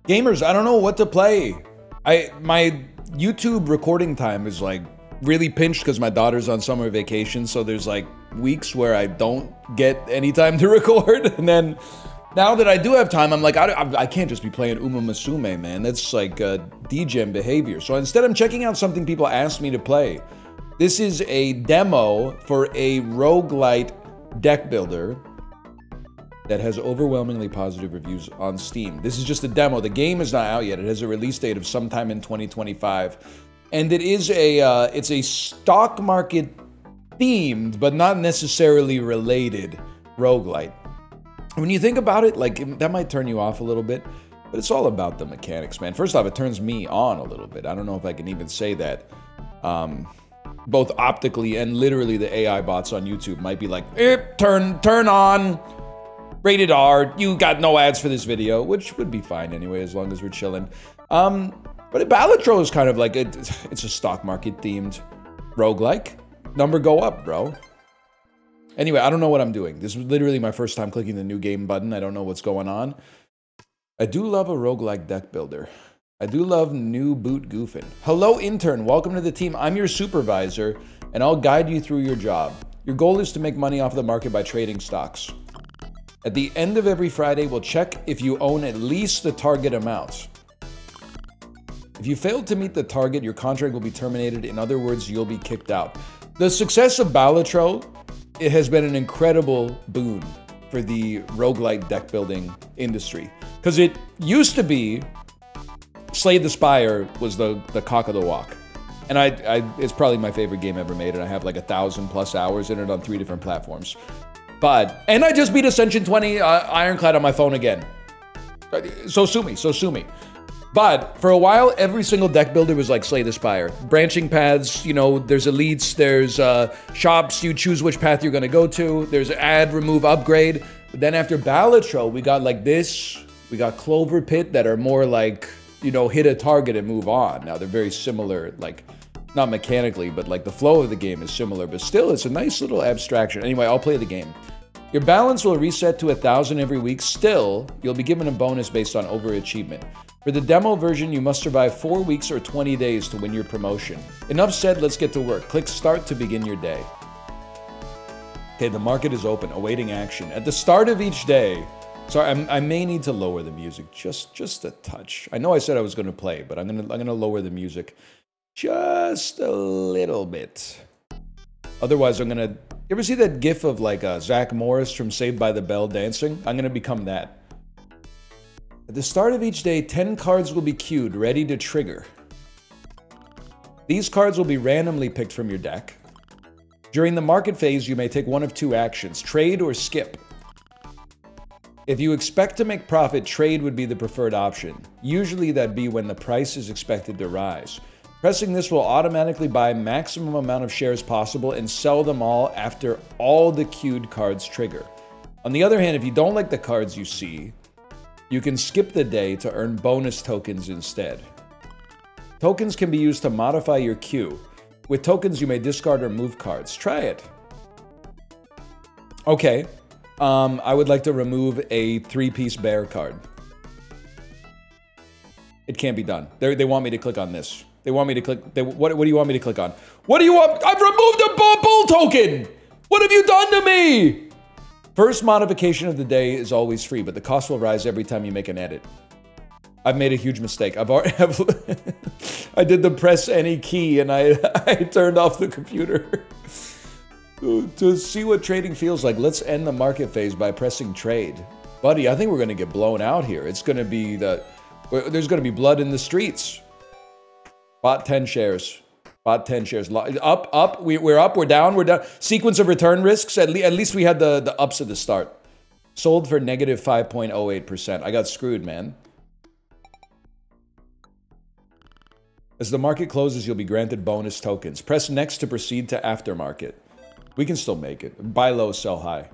Gamers, I don't know what to play. My YouTube recording time is like really pinched because my daughter's on summer vacation, so there's like weeks where I don't get any time to record, and then now that I do have time, I'm like, I can't just be playing Uma Musume, man. That's like degen behavior. So instead, I'm checking out something people asked me to play. This is a demo for a roguelite deck builder that has overwhelmingly positive reviews on Steam. This is just a demo. The game is not out yet. It has a release date of sometime in 2025. And it is it's a stock market themed, but not necessarily related roguelite. When you think about it, like, that might turn you off a little bit, but it's all about the mechanics, man. First off, it turns me on a little bit. I don't know if I can even say that. Both optically and literally, the AI bots on YouTube might be like, turn on, rated R, you got no ads for this video, which would be fine anyway, as long as we're chilling. But Balatro is kind of like, it's a stock market themed roguelike. Number go up, bro. Anyway, I don't know what I'm doing. This is literally my first time clicking the new game button. I don't know what's going on. I do love a roguelike deck builder. I do love new boot goofing. Hello, intern. Welcome to the team. I'm your supervisor, and I'll guide you through your job. Your goal is to make money off the market by trading stocks. At the end of every Friday, we'll check if you own at least the target amount. If you fail to meet the target, your contract will be terminated. In other words, you'll be kicked out. The success of Balatro, it has been an incredible boon for the roguelite deck building industry. Because it used to be, Slay the Spire was the cock of the walk. And it's probably my favorite game ever made, and I have like 1,000+ hours in it on 3 different platforms. And I just beat Ascension 20 Ironclad on my phone again. So sue me. But for a while, every single deck builder was like Slay the Spire. Branching paths, you know, there's elites, there's shops, you choose which path you're gonna go to, there's add, remove, upgrade. But then after Balatro, we got like this, we got Clover Pit that are more like, you know, hit a target and move on. Now they're very similar, like, not mechanically, but like the flow of the game is similar, but still it's a nice little abstraction. Anyway, I'll play the game. Your balance will reset to 1,000 every week. Still, you'll be given a bonus based on overachievement. For the demo version, you must survive 4 weeks or 20 days to win your promotion. Enough said, let's get to work. Click start to begin your day. Okay, the market is open, awaiting action. At the start of each day, sorry, I may need to lower the music just a touch. I know I said I was gonna play, but I'm gonna lower the music just a little bit. Otherwise, I'm gonna, you ever see that gif of like Zach Morris from Saved by the Bell dancing? I'm gonna become that. At the start of each day, 10 cards will be queued, ready to trigger. These cards will be randomly picked from your deck. During the market phase, you may take one of 2 actions, trade or skip. If you expect to make profit, trade would be the preferred option. Usually that'd be when the price is expected to rise. Pressing this will automatically buy maximum amount of shares possible and sell them all after all the queued cards trigger. On the other hand, if you don't like the cards you see, you can skip the day to earn bonus tokens instead. Tokens can be used to modify your queue. With tokens, you may discard or move cards. Try it. Okay. I would like to remove a 3-piece bear card. It can't be done. They want me to click on this. They want me to click. What do you want me to click on? What do you want? I've removed a bull token! What have you done to me? First modification of the day is always free, but the cost will rise every time you make an edit. I've made a huge mistake. I did the press any key and I turned off the computer. To see what trading feels like, let's end the market phase by pressing trade. Buddy, I think we're gonna get blown out here. It's gonna be there's gonna be blood in the streets. Bought 10 shares. Bought 10 shares. Up. We're up. We're down. Sequence of return risks. At least we had the ups at the start. Sold for negative 5.08%. I got screwed, man. As the market closes, you'll be granted bonus tokens. Press next to proceed to aftermarket. We can still make it. Buy low, sell high.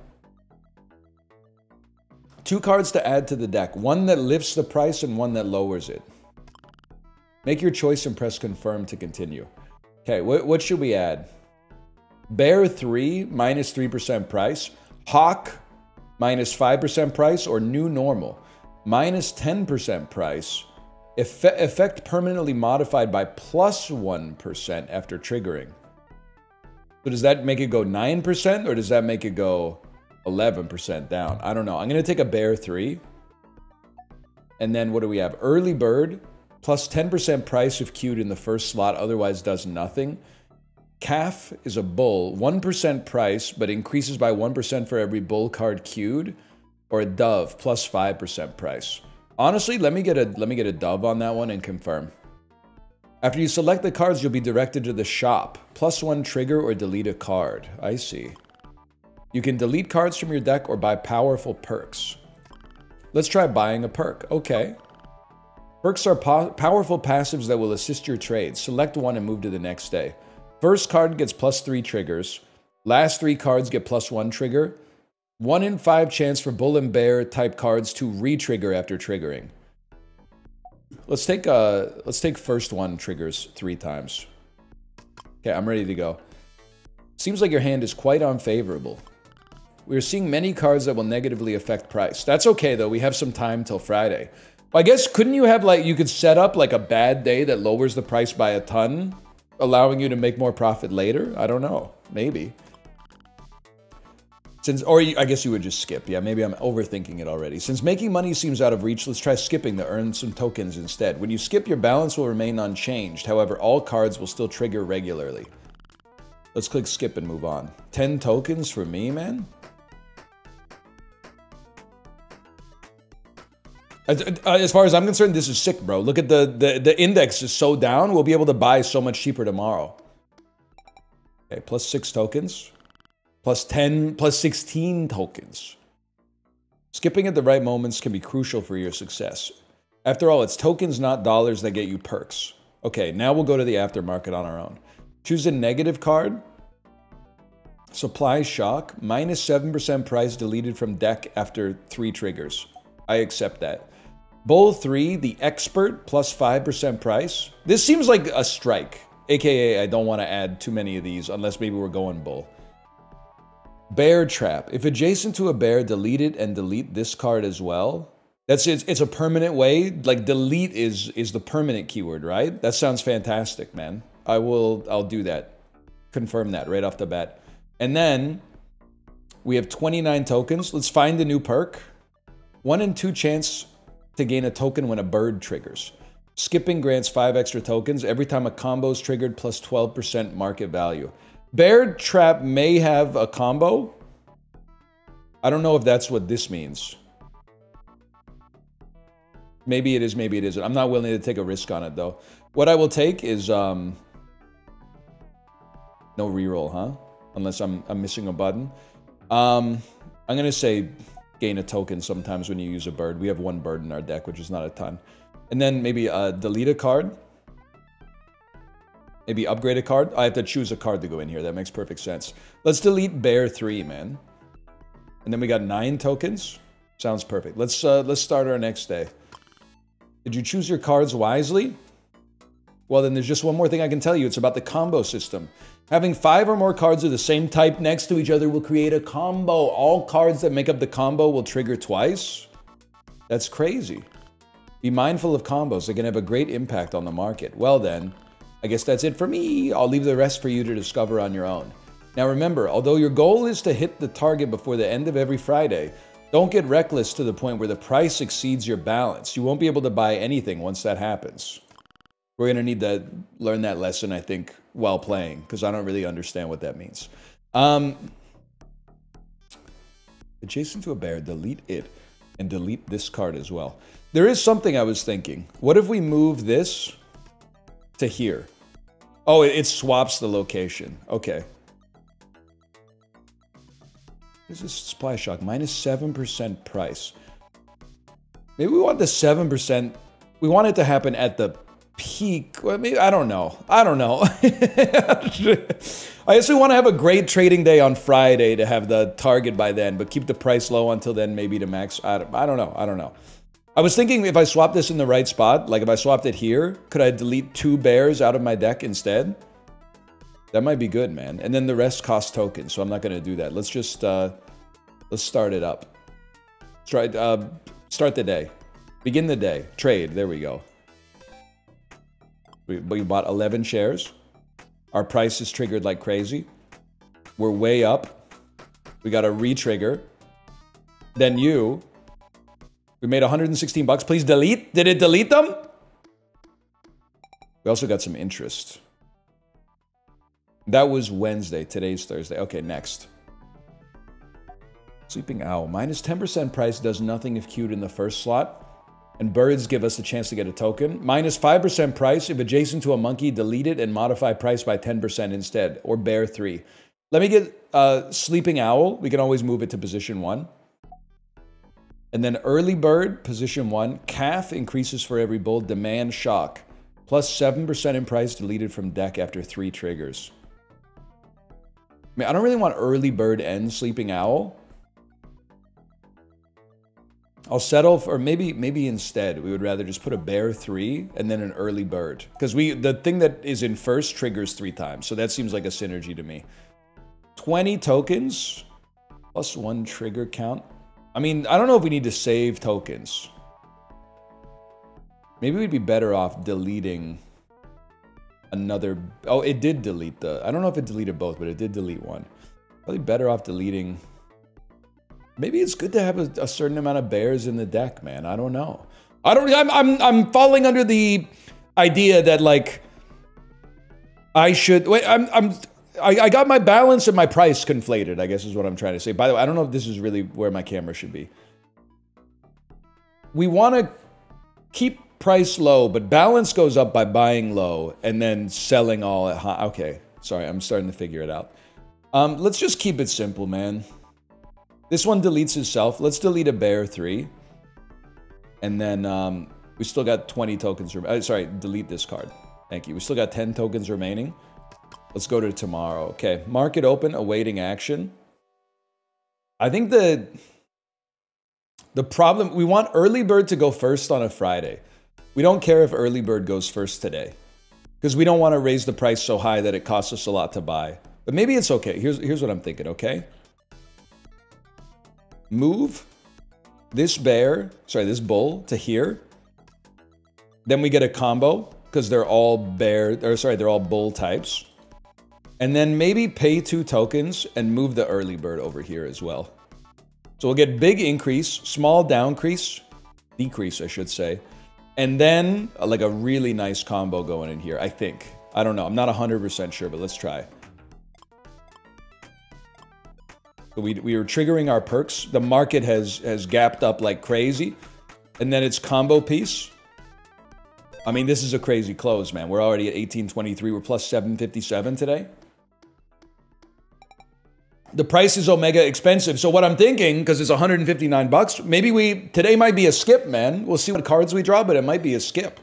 2 cards to add to the deck. One that lifts the price and one that lowers it. Make your choice and press confirm to continue. Okay, what should we add? Bear 3, minus 3% price. Hawk, minus 5% price, or new normal. minus 10% price. Effect permanently modified by plus 1% after triggering. So does that make it go 9% or does that make it go 11% down? I don't know. I'm going to take a bear 3. And then what do we have? Early bird, plus 10% price if queued in the first slot, otherwise does nothing. Calf is a bull, 1% price, but increases by 1% for every bull card queued. Or a dove, plus 5% price. Honestly, let me get a dove on that one and confirm. After you select the cards, you'll be directed to the shop. Plus 1 trigger or delete a card. I see. You can delete cards from your deck or buy powerful perks. Let's try buying a perk. Okay. Perks are powerful passives that will assist your trade. Select one and move to the next day. First card gets plus 3 triggers. Last 3 cards get plus 1 trigger. 1 in 5 chance for bull and bear type cards to re-trigger after triggering. Let's take first one triggers 3 times. Okay, I'm ready to go. Seems like your hand is quite unfavorable. We are seeing many cards that will negatively affect price. That's okay though, we have some time till Friday. I guess couldn't you have you could set up like a bad day that lowers the price by a ton, allowing you to make more profit later? I don't know, maybe. I guess you would just skip. Yeah, maybe I'm overthinking it already. Since making money seems out of reach, let's try skipping to earn some tokens instead. When you skip, your balance will remain unchanged. However, all cards will still trigger regularly. Let's click skip and move on. 10 tokens for me, man? As far as I'm concerned, this is sick, bro. Look at the index is so down, we'll be able to buy so much cheaper tomorrow. Okay, plus 6 tokens. Plus 10, plus 16 tokens. Skipping at the right moments can be crucial for your success. After all, it's tokens, not dollars, that get you perks. Okay, now we'll go to the aftermarket on our own. Choose a negative card. Supply shock, minus 7% price deleted from deck after 3 triggers. I accept that. Bull 3, the expert, plus 5% price. This seems like a strike. AKA, I don't want to add too many of these unless maybe we're going bull. Bear trap. If adjacent to a bear, delete it and delete this card as well. It's a permanent way. Like delete is the permanent keyword, right? That sounds fantastic, man. I'll do that. Confirm that right off the bat. And then we have 29 tokens. Let's find a new perk. 1 in 2 chance to gain a token when a bird triggers. Skipping grants 5 extra tokens every time a combo is triggered, plus 12% market value. Bear trap may have a combo. I don't know if that's what this means. Maybe it is, maybe it isn't. I'm not willing to take a risk on it though. What I will take is no reroll, huh? Unless I'm missing a button. I'm gonna say gain a token sometimes when you use a bird. We have 1 bird in our deck, which is not a ton. And then maybe delete a card. Maybe upgrade a card. I have to choose a card to go in here. That makes perfect sense. Let's delete bear 3, man. And then we got 9 tokens. Sounds perfect. Let's start our next day. Did you choose your cards wisely? Well, then there's just one more thing I can tell you. It's about the combo system. Having 5 or more cards of the same type next to each other will create a combo. All cards that make up the combo will trigger twice. That's crazy. Be mindful of combos. They can have a great impact on the market. Well then, I guess that's it for me. I'll leave the rest for you to discover on your own. Now remember, although your goal is to hit the target before the end of every Friday, don't get reckless to the point where the price exceeds your balance. You won't be able to buy anything once that happens. We're going to need to learn that lesson, I think, while playing, because I don't really understand what that means. Adjacent to a bear, delete it, and delete this card as well. There is something I was thinking. What if we move this to here? Oh, it swaps the location. Okay. This is supply shock, minus 7% price. Maybe we want the 7%. We want it to happen at the peak. Well, maybe, I don't know. I don't know. I guess we want to have a great trading day on Friday to have the target by then, but keep the price low until then, maybe to max. I don't know. I don't know. I was thinking if I swap this in the right spot, like if I swapped it here, could I delete 2 bears out of my deck instead? That might be good, man. And then the rest costs tokens, so I'm not going to do that. Let's just, let's start it up. Start the day. Begin the day. Trade. There we go. We bought 11 shares. Our price is triggered like crazy. We're way up. We got a re-trigger. Then you. We made 116 bucks. Please delete. Did it delete them? We also got some interest. That was Wednesday. Today's Thursday. Okay, next. Sleeping Owl. Minus 10% price does nothing if queued in the first slot. And birds give us a chance to get a token. Minus 5% price if adjacent to a monkey, delete it and modify price by 10% instead. Or bear 3. Let me get Sleeping Owl. We can always move it to position 1. And then Early Bird, position 1. Calf increases for every bull. Demand Shock. Plus 7% in price deleted from deck after 3 triggers. I mean, I don't really want Early Bird and Sleeping Owl. I'll settle for, maybe instead, we would rather just put a bear 3 and then an Early Bird. Because the thing that is in first triggers 3 times. So that seems like a synergy to me. 20 tokens plus 1 trigger count. I mean, I don't know if we need to save tokens. Maybe we'd be better off deleting another... Oh, it did delete the... I don't know if it deleted both, but it did delete one. Probably better off deleting... Maybe it's good to have a certain amount of bears in the deck, man. I don't know. I'm falling under the idea that, like, I should... Wait, I got my balance and my price conflated, I guess is what I'm trying to say. By the way, I don't know if this is really where my camera should be. We want to keep price low, but balance goes up by buying low and then selling all at high. Okay, sorry, I'm starting to figure it out. Let's just keep it simple, man. This one deletes itself. Let's delete a bear 3. And then we still got 20 tokens. Sorry, delete this card. Thank you. We still got 10 tokens remaining. Let's go to tomorrow. Okay, market open, awaiting action. I think the problem, we want Early Bird to go first on a Friday. We don't care if Early Bird goes first today. Because we don't want to raise the price so high that it costs us a lot to buy. But maybe it's okay. Here's what I'm thinking, okay? Move this this bull to here. Then we get a combo because they're all they're all bull types. And then maybe pay 2 tokens and move the Early Bird over here as well. So we'll get big increase, small decrease, I should say. And then like a really nice combo going in here, I think. I don't know. I'm not 100% sure, but let's try. So we were triggering our perks. The market has gapped up like crazy. And then it's combo piece. I mean, this is a crazy close, man. We're already at 1823. We're plus 757 today. The price is omega expensive. So what I'm thinking, because it's 159 bucks, maybe today might be a skip, man. We'll see what cards we draw, but it might be a skip.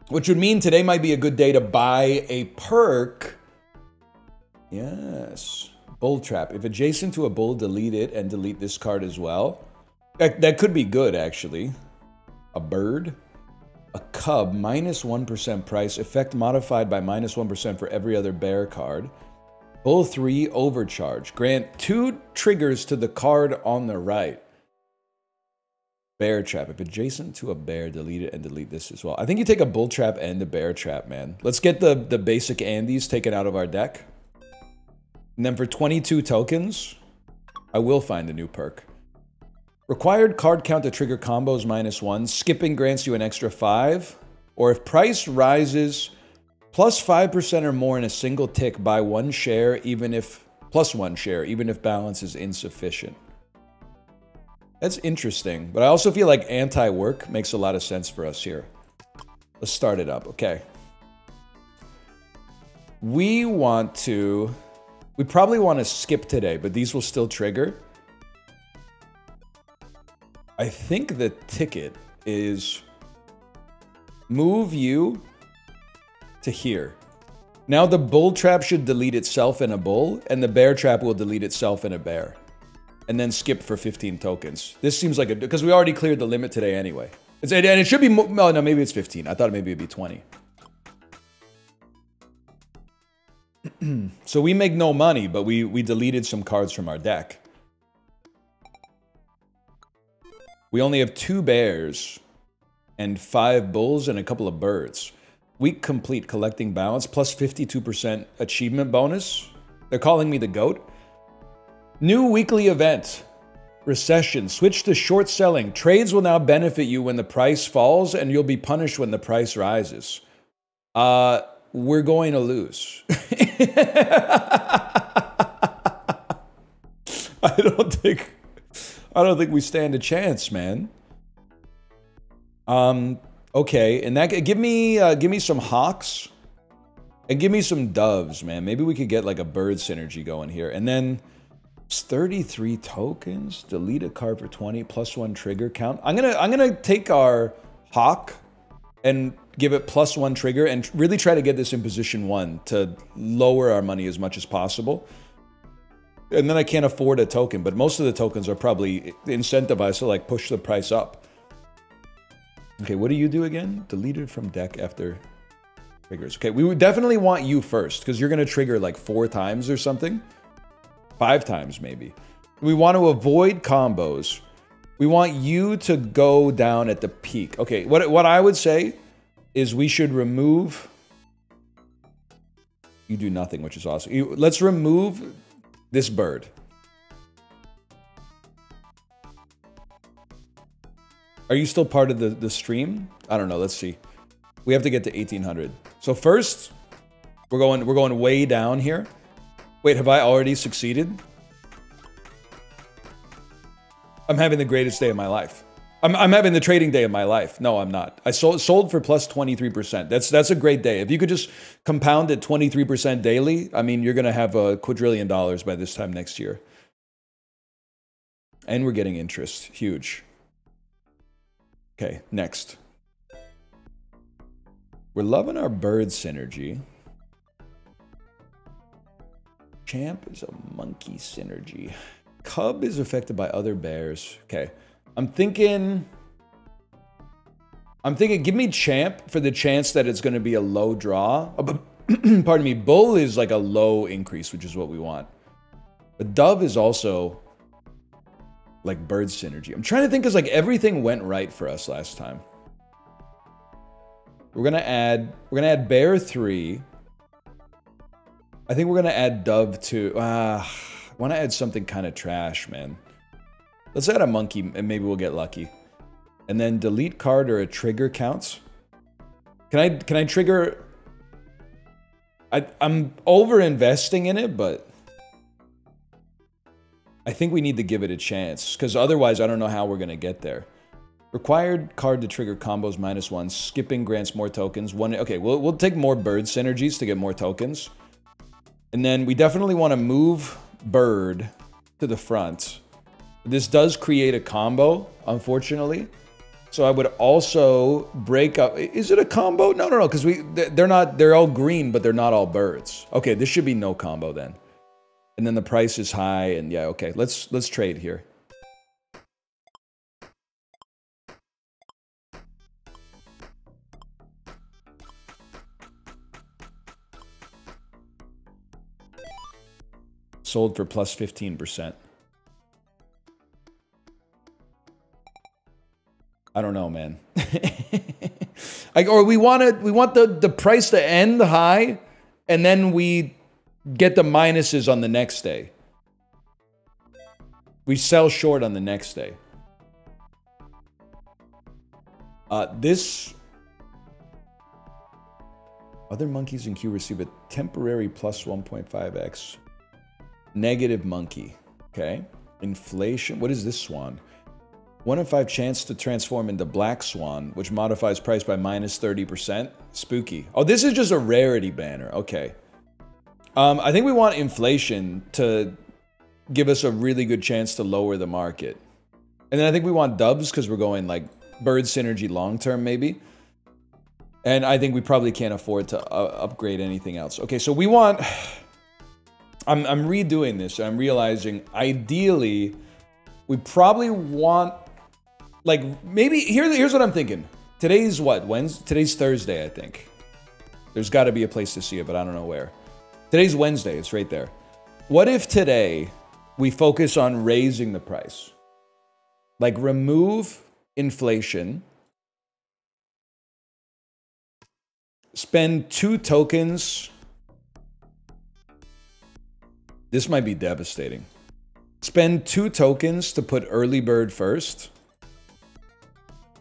Which would mean today might be a good day to buy a perk. Yes. Bull trap. If adjacent to a bull, delete it and delete this card as well. That could be good, actually. A bird. A cub, minus 1% price. Effect modified by minus 1% for every other bear card. Bull 3, overcharge. Grant 2 triggers to the card on the right. Bear trap. If adjacent to a bear, delete it and delete this as well. I think you take a bull trap and a bear trap, man. Let's get the basic Andes taken out of our deck. And then for 22 tokens, I will find a new perk. Required card count to trigger combos minus 1. Skipping grants you an extra 5. Or if price rises plus 5% or more in a single tick, buy 1 share, plus 1 share, even if balance is insufficient. That's interesting. But I also feel like anti-work makes a lot of sense for us here. Let's start it up. Okay. We probably want to skip today, but these will still trigger. I think the ticket is move you to here. Now the bull trap should delete itself in a bull, and the bear trap will delete itself in a bear. And then skip for 15 tokens. This seems like because we already cleared the limit today anyway. And it should be, no, maybe it's 15. I thought maybe it'd be 20. So we make no money, but we deleted some cards from our deck. We only have 2 bears and 5 bulls and a couple of birds. Week complete, collecting balance, plus 52% achievement bonus. They're calling me the GOAT. New weekly event. Recession. Switch to short selling. Trades will now benefit you when the price falls, and you'll be punished when the price rises. We're going to lose. I don't think we stand a chance, man. Okay, and that give me some hawks and give me some doves, man. Maybe we could get like a bird synergy going here. And then it's 33 tokens, delete a card for 20 plus 1 trigger count. I'm gonna take our hawk and give it plus 1 trigger and really try to get this in position 1 to lower our money as much as possible. And then I can't afford a token, but most of the tokens are probably incentivized to like push the price up. Okay, what do you do again? Deleted from deck after triggers. Okay, we would definitely want you first because you're gonna trigger like 4 times or something. 5 times maybe. We want to avoid combos. We want you to go down at the peak. Okay, what I would say is we should remove... You do nothing, which is awesome. Let's remove this bird. Are you still part of the stream? I don't know, let's see. We have to get to 1800. So first, we're going way down here. Wait, have I already succeeded? I'm having the greatest day of my life. I'm having the trading day of my life. No, I'm not. I sold for plus 23%. That's a great day. If you could just compound at 23% daily, I mean, you're going to have a quadrillion dollars by this time next year. And we're getting interest. Huge. Okay, next. We're loving our bird synergy. Champ is a monkey synergy. Cub is affected by other bears. Okay. I'm thinking, give me Champ for the chance that it's going to be a low draw. Pardon me. Bull is like a low increase, which is what we want. But Dove is also like bird synergy. I'm trying to think because like everything went right for us last time. We're gonna add bear 3. I think we're gonna add Dove 2. I want to add something kind of trash, man. Let's add a monkey and maybe we'll get lucky. And then delete card or a trigger counts. Can I trigger? I'm over investing in it, but I think we need to give it a chance because otherwise I don't know how we're gonna get there. Required card to trigger combos -1. Skipping grants more tokens. Okay, we'll take more bird synergies to get more tokens. And then we definitely want to move bird to the front. This does create a combo, unfortunately. So I would also break up. Is it a combo? No, because they're all green, but they're not all birds. Okay, this should be no combo then. And then the price is high, and yeah, okay, let's trade here. Sold for plus 15%. I don't know, man. Or we want the price to end high, and then we get the minuses on the next day. We sell short on the next day. This other monkeys in queue receive a temporary plus 1.5x. Negative monkey. Okay. Inflation. What is this swan? 1 in 5 chance to transform into black swan, which modifies price by -30%. Spooky. Oh, this is just a rarity banner. Okay. I think we want inflation to give us a really good chance to lower the market. And then I think we want dubs because we're going like bird synergy long term maybe. And I think we probably can't afford to upgrade anything else. Okay, so we want... I'm redoing this, and I'm realizing, ideally, we probably want... Like, maybe... Here's what I'm thinking. Today's what? Wednesday? Today's Thursday, I think. There's got to be a place to see it, but I don't know where. Today's Wednesday. It's right there. What if today we focus on raising the price? Like, remove inflation. Spend 2 tokens. This might be devastating. Spend 2 tokens to put early bird first.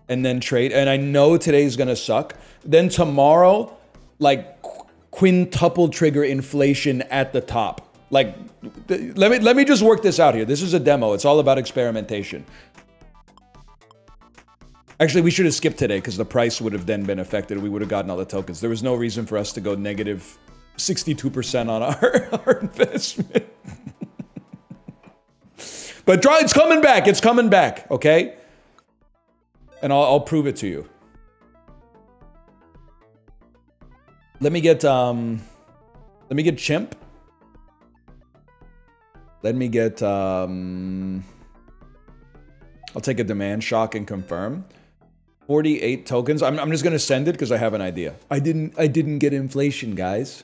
And then trade. And I know today's gonna suck. Then tomorrow, like, quintuple trigger inflation at the top. Like, let me just work this out here. This is a demo. It's all about experimentation. Actually, we should have skipped today because the price would have then been affected. We would have gotten all the tokens. There was no reason for us to go negative 62% on our investment. But try, it's coming back. It's coming back, okay? And I'll prove it to you. Let me get chimp. Let me get I'll take a demand shock and confirm. 48 tokens. I'm just gonna send it because I have an idea. I didn't get inflation, guys.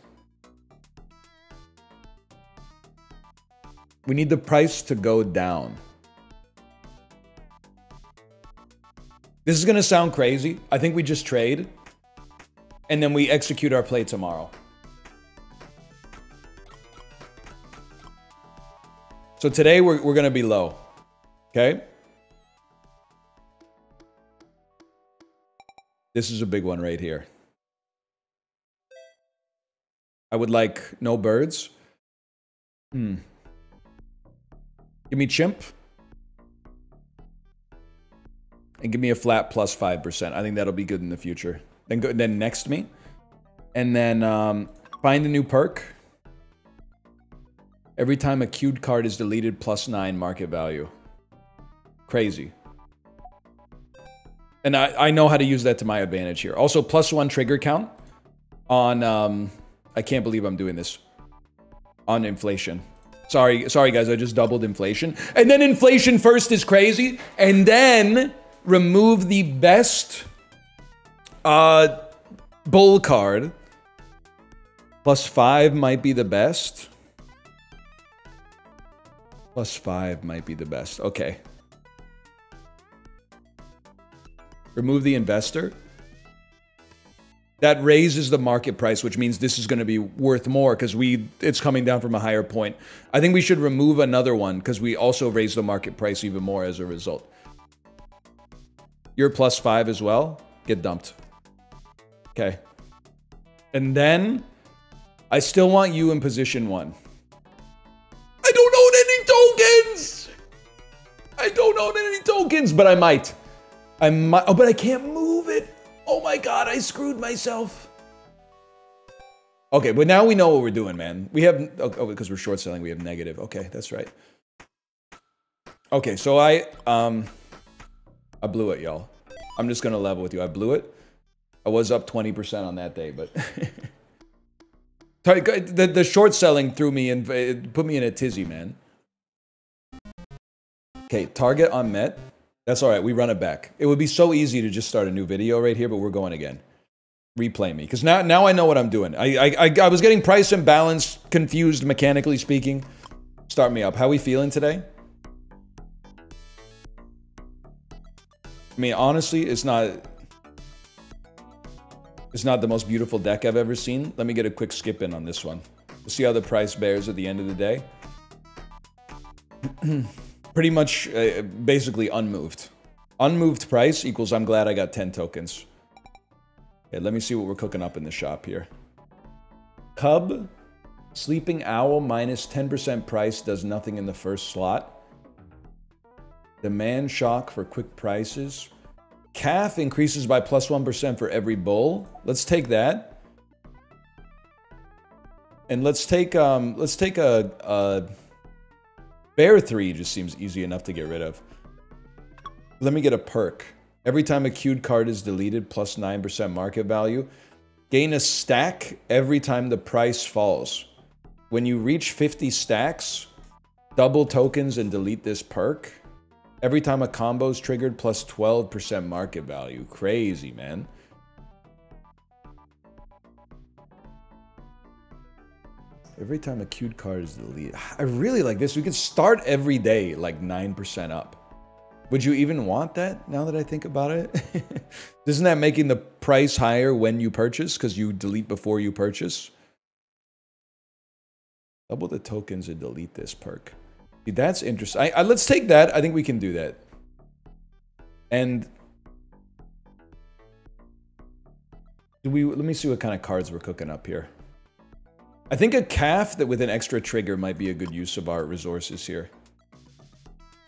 We need the price to go down. This is gonna sound crazy. I think we just trade. And then we execute our play tomorrow. So today we're gonna be low. Okay? This is a big one right here. I would like no birds. Give me chimp. And give me a flat plus 5%. I think that'll be good in the future. Then next me. And then find a new perk. Every time a queued card is deleted, plus 9 market value. Crazy. And I know how to use that to my advantage here. Also, plus 1 trigger count on, I can't believe I'm doing this. On inflation. Sorry guys, I just doubled inflation. And then inflation first is crazy. And then remove the best bull card. Plus 5 might be the best. Plus 5 might be the best. Okay. Remove the investor. That raises the market price, which means this is going to be worth more because it's coming down from a higher point. I think we should remove another one because we also raise the market price even more as a result. You're plus 5 as well. Get dumped. Okay. And then I still want you in position 1. I don't own any tokens. I don't own any tokens, but I might. Oh, but I can't move it. Oh my God, I screwed myself. Okay, but now we know what we're doing, man. We have, oh, because we're short selling, we have negative. Okay, that's right. Okay, so I blew it, y'all. I'm just gonna level with you. I blew it. I was up 20% on that day, but the short selling threw me in, it put me in a tizzy, man. Okay, target unmet. That's all right. We run it back. It would be so easy to just start a new video right here, but we're going again. Replay me, because now I know what I'm doing. I was getting price imbalance confused, mechanically speaking. Start me up. How we feeling today? I mean, honestly, it's not the most beautiful deck I've ever seen. Let me get a quick skip in on this one. We'll see how the price bears at the end of the day. Pretty much, basically unmoved. Unmoved price equals I'm glad I got 10 tokens. Okay, let me see what we're cooking up in the shop here. Cub, Sleeping Owl, minus 10% price, does nothing in the first slot. Demand shock for quick prices. Calf increases by plus 1% for every bull. Let's take that. And let's take a Bear 3 just seems easy enough to get rid of. Let me get a perk. Every time a queued card is deleted, plus 9% market value. Gain a stack every time the price falls. When you reach 50 stacks, double tokens and delete this perk. Every time a combo is triggered, plus 12% market value. Crazy, man. Every time a queued card is deleted. I really like this. We could start every day like 9% up. Would you even want that now that I think about it? Isn't that making the price higher when you purchase because you delete before you purchase? Double the tokens and delete this perk. See, that's interesting. Let's take that. I think we can do that. And let me see what kind of cards we're cooking up here. I think a calf that with an extra trigger might be a good use of our resources here.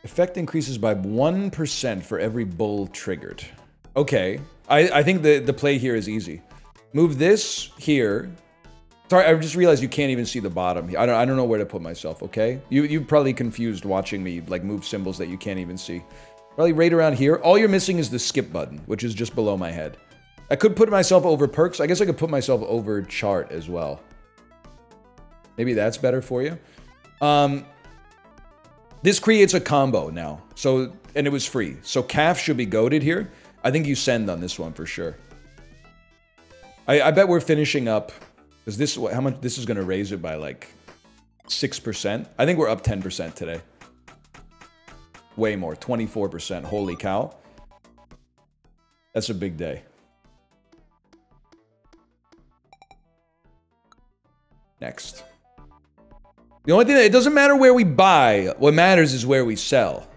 Effect increases by 1% for every bull triggered. Okay. I think the play here is easy. Move this here. Sorry, I just realized you can't even see the bottom. I don't know where to put myself, okay? You're probably confused watching me like move symbols that you can't even see. Probably right around here. All you're missing is the skip button, which is just below my head. I could put myself over perks. I guess I could put myself over chart as well. Maybe that's better for you. This creates a combo now. So, and it was free. So calf should be goated here. I think you send on this one for sure. I bet we're finishing up. Because this, how much, this is going to raise it by like 6%. I think we're up 10% today. Way more, 24%. Holy cow. That's a big day. Next. The only thing that, it doesn't matter where we buy. What matters is where we sell.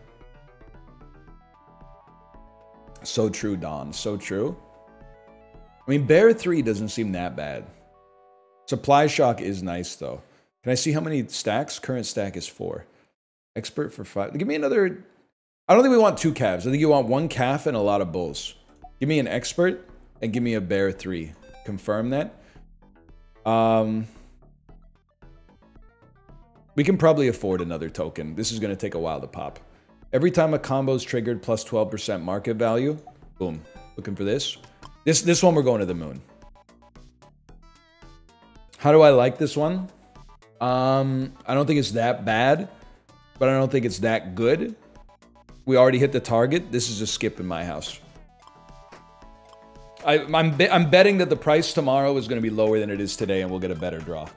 So true, Don. So true. I mean, Bear 3 doesn't seem that bad. Supply shock is nice, though. Can I see how many stacks? Current stack is 4. Expert for 5. Give me another... I don't think we want 2 calves. I think you want 1 calf and a lot of bulls. Give me an expert and give me a Bear 3. Confirm that. We can probably afford another token. This is going to take a while to pop. Every time a combo is triggered, plus 12% market value. Boom. Looking for this. This one we're going to the moon. How do I like this one? I don't think it's that bad, but I don't think it's that good. We already hit the target. This is a skip in my house. I'm betting that the price tomorrow is going to be lower than it is today, and we'll get a better draw.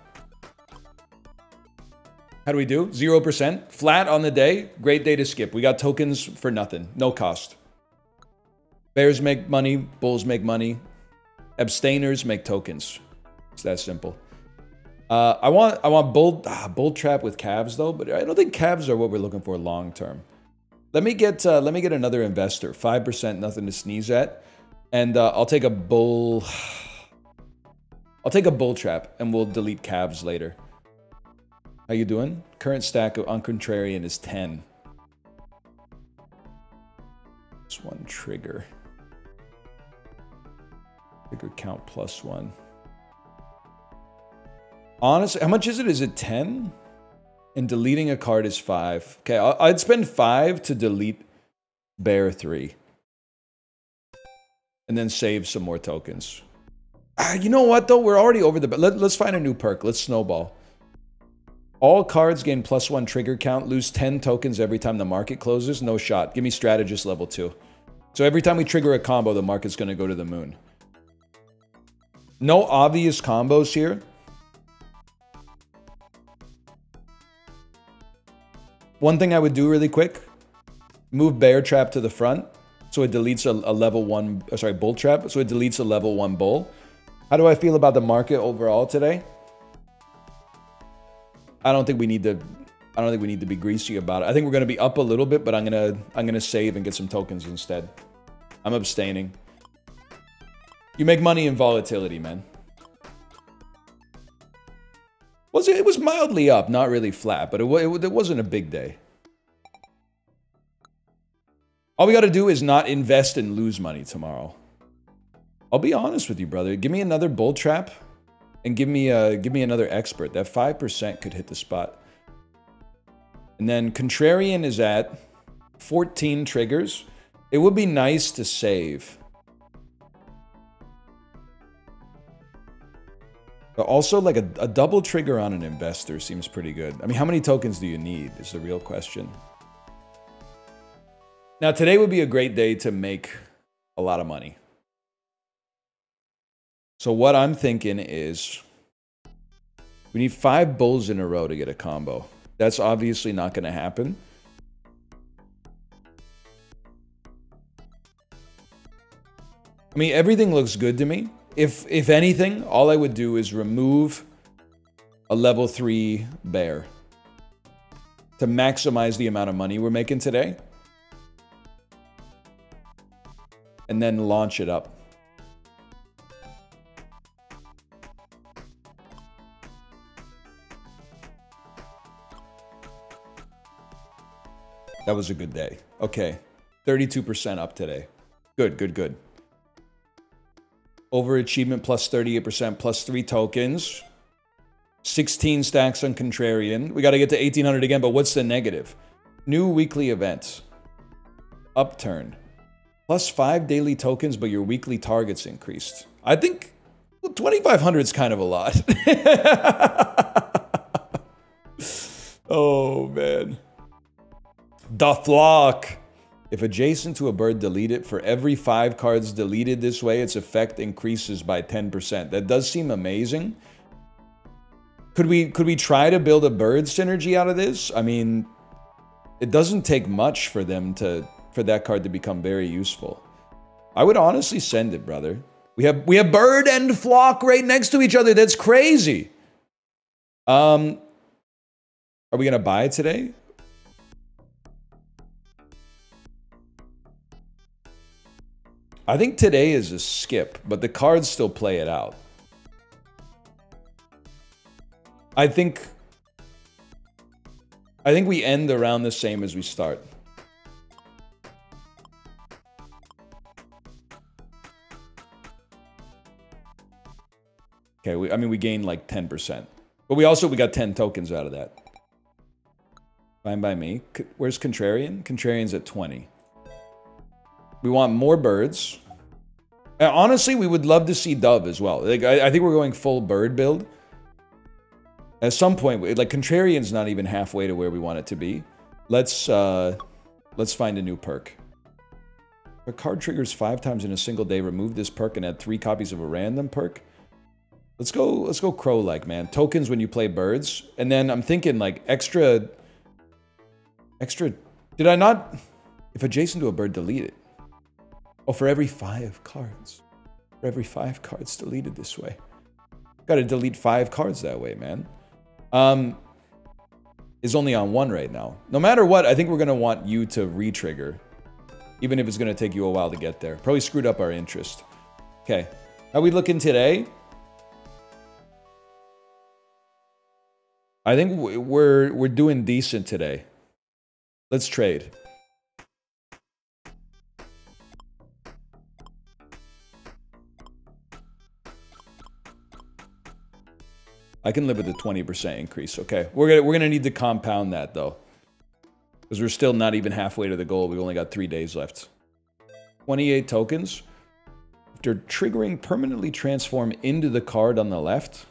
How do we do? 0%. Flat on the day. Great day to skip. We got tokens for nothing. No cost. Bears make money. Bulls make money. Abstainers make tokens. It's that simple. I want bull trap with calves though, but I don't think calves are what we're looking for long term. Let me get another investor. 5%, nothing to sneeze at, and I'll take a bull. I'll take a bull trap, and we'll delete calves later. How you doing? Current stack on contrarian is 10. Just 1 trigger. Trigger count +1. Honestly, how much is it? Is it 10? And deleting a card is 5. Okay, I'd spend 5 to delete Bear 3. And then save some more tokens. You know what, though? We're already over the... Let's find a new perk. Let's snowball. All cards gain +1 trigger count. Lose 10 tokens every time the market closes. No shot. Give me strategist level 2. So every time we trigger a combo, the market's going to go to the moon. No obvious combos here. One thing I would do really quick, move Bear Trap to the front, so it deletes a level 1, sorry, Bull Trap, so it deletes a level 1 bull. How do I feel about the market overall today? I don't think we need to be greasy about it. I think we're going to be up a little bit, but I'm going to save and get some tokens instead. I'm abstaining. You make money in volatility, man. It was mildly up, not really flat, but it wasn't a big day. All we got to do is not invest and lose money tomorrow. I'll be honest with you, brother. Give me another bull trap, and give me another expert. That 5% could hit the spot. And then contrarian is at 14 triggers. It would be nice to save. But also, like a double trigger on an investor seems pretty good. I mean, how many tokens do you need is the real question. Now, today would be a great day to make a lot of money. So what I'm thinking is we need 5 bulls in a row to get a combo. That's obviously not going to happen. I mean, everything looks good to me. If anything, all I would do is remove a level 3 bear to maximize the amount of money we're making today. And then launch it up. That was a good day. Okay. 32% up today. Good, good, good. Overachievement plus 38%, plus 3 tokens. 16 stacks on Contrarian. We got to get to 1800 again, but what's the negative? New weekly events. Upturn. Plus 5 daily tokens, but your weekly targets increased. I think, well, 2500 is kind of a lot. Oh, man. The flock. If adjacent to a bird, delete it. For every 5 cards deleted this way, its effect increases by 10%. That does seem amazing. Could we try to build a bird synergy out of this? I mean, it doesn't take much for them to for that card to become very useful. I would honestly send it, brother. We have bird and flock right next to each other. That's crazy. Are we gonna buy it today? I think today is a skip, but the cards still play it out. I think we end around the same as we start. Okay, I mean, we gained like 10%. But we got 10 tokens out of that. Fine by me. Where's Contrarian? Contrarian's at 20. We want more birds. And honestly, we would love to see Dove as well. Like, I think we're going full bird build. At some point, like, Contrarian's not even halfway to where we want it to be. Let's find a new perk. A card triggers 5 times in a single day. Remove this perk and add 3 copies of a random perk. Let's go crow-like, man. Tokens when you play birds. And then I'm thinking, like, extra... Did I not... If adjacent to a bird, delete it. Oh, for every 5 cards. For every 5 cards deleted this way. Gotta delete 5 cards that way, man. Is only on 1 right now. No matter what, I think we're gonna want you to re-trigger. Even if it's gonna take you a while to get there. Probably screwed up our interest. Okay. How we looking today? I think we're doing decent today. Let's trade. I can live with a 20% increase. Okay, we're gonna need to compound that though, because we're still not even halfway to the goal. We've only got 3 days left. 28 tokens. After triggering, permanently transform into the card on the left.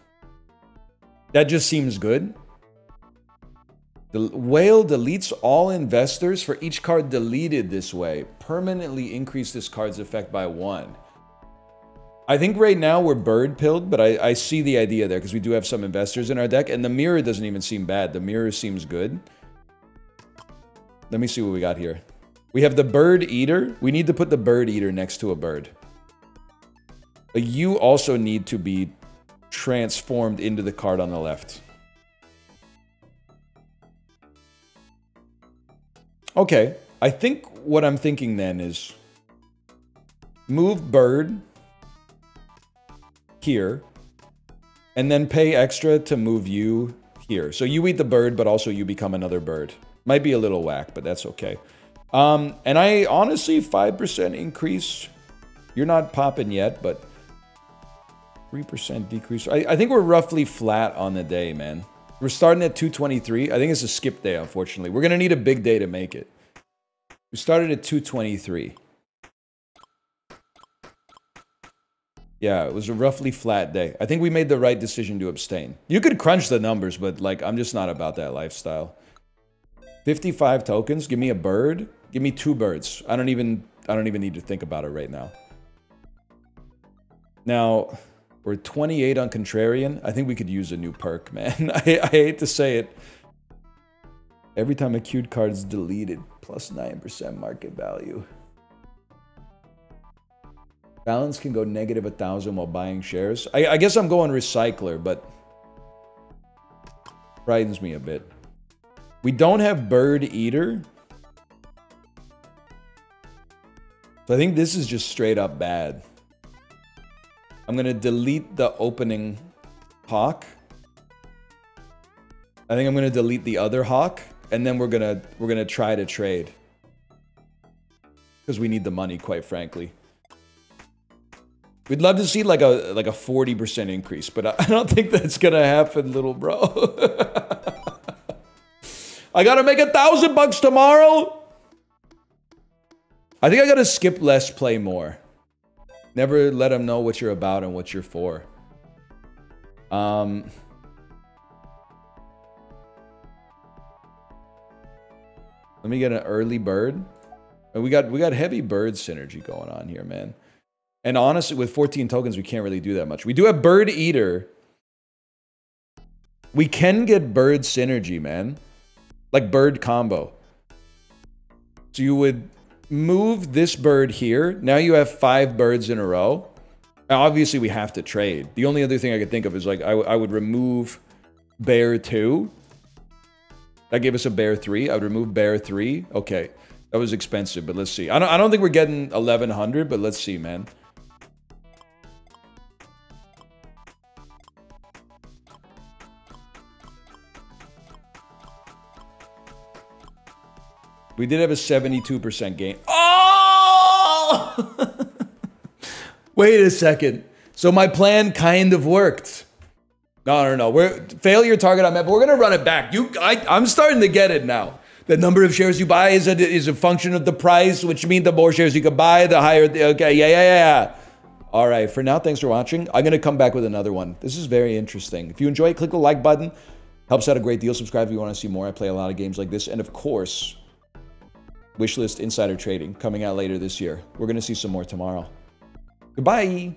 That just seems good. The whale deletes all investors for each card deleted this way. Permanently increase this card's effect by 1. I think right now we're bird pilled, but I see the idea there because we do have some investors in our deck, and the mirror doesn't even seem bad. The mirror seems good. Let me see what we got here. We have the bird eater. We need to put the bird eater next to a bird. But you also need to be transformed into the card on the left. Okay, I think what I'm thinking then is move bird here and then pay extra to move you here. So you eat the bird, but also you become another bird. Might be a little whack, but that's okay. And I honestly, 5% increase. You're not popping yet, but 3% decrease. I think we're roughly flat on the day, man. We're starting at 223. I think it's a skip day, unfortunately. We're going to need a big day to make it. We started at 223. Yeah, it was a roughly flat day. I think we made the right decision to abstain. You could crunch the numbers, but like, I'm just not about that lifestyle. 55 tokens. Give me a bird. Give me 2 birds. I don't even need to think about it right now. Now, we're 28 on Contrarian. I think we could use a new perk, man. I hate to say it. Every time a queued card is deleted, plus 9% market value. Balance can go negative 1,000 while buying shares. I guess I'm going recycler, but frightens me a bit. We don't have bird eater. So I think this is just straight up bad. I'm gonna delete the opening hawk. I think I'm gonna delete the other hawk, and then we're gonna try to trade. Because we need the money, quite frankly. We'd love to see like a 40% increase, but I don't think that's gonna happen, little bro. I gotta make $1,000 tomorrow. I think I gotta skip less, play more. Never let them know what you're about and what you're for. Let me get an early bird. And we got heavy bird synergy going on here, man. And honestly, with 14 tokens, we can't really do that much. We do have bird eater. We can get bird synergy, man. Like bird combo. So you would move this bird here. Now you have 5 birds in a row. Now, obviously, we have to trade. The only other thing I could think of is like I would remove bear 2. That gave us a bear 3. I would remove bear 3. Okay, that was expensive, but let's see. I don't think we're getting 1,100, but let's see, man. We did have a 72% gain. Oh! Wait a second. So my plan kind of worked. No. Failure target I met, but we're gonna run it back. I'm starting to get it now. The number of shares you buy is a function of the price, which means the more shares you can buy, the higher. Okay, yeah. All right. For now, thanks for watching. I'm gonna come back with another one. This is very interesting. If you enjoy it, click the like button. Helps out a great deal. Subscribe if you want to see more. I play a lot of games like this, and of course, Wishlist Insider Trading coming out later this year. We're gonna see some more tomorrow. Goodbye.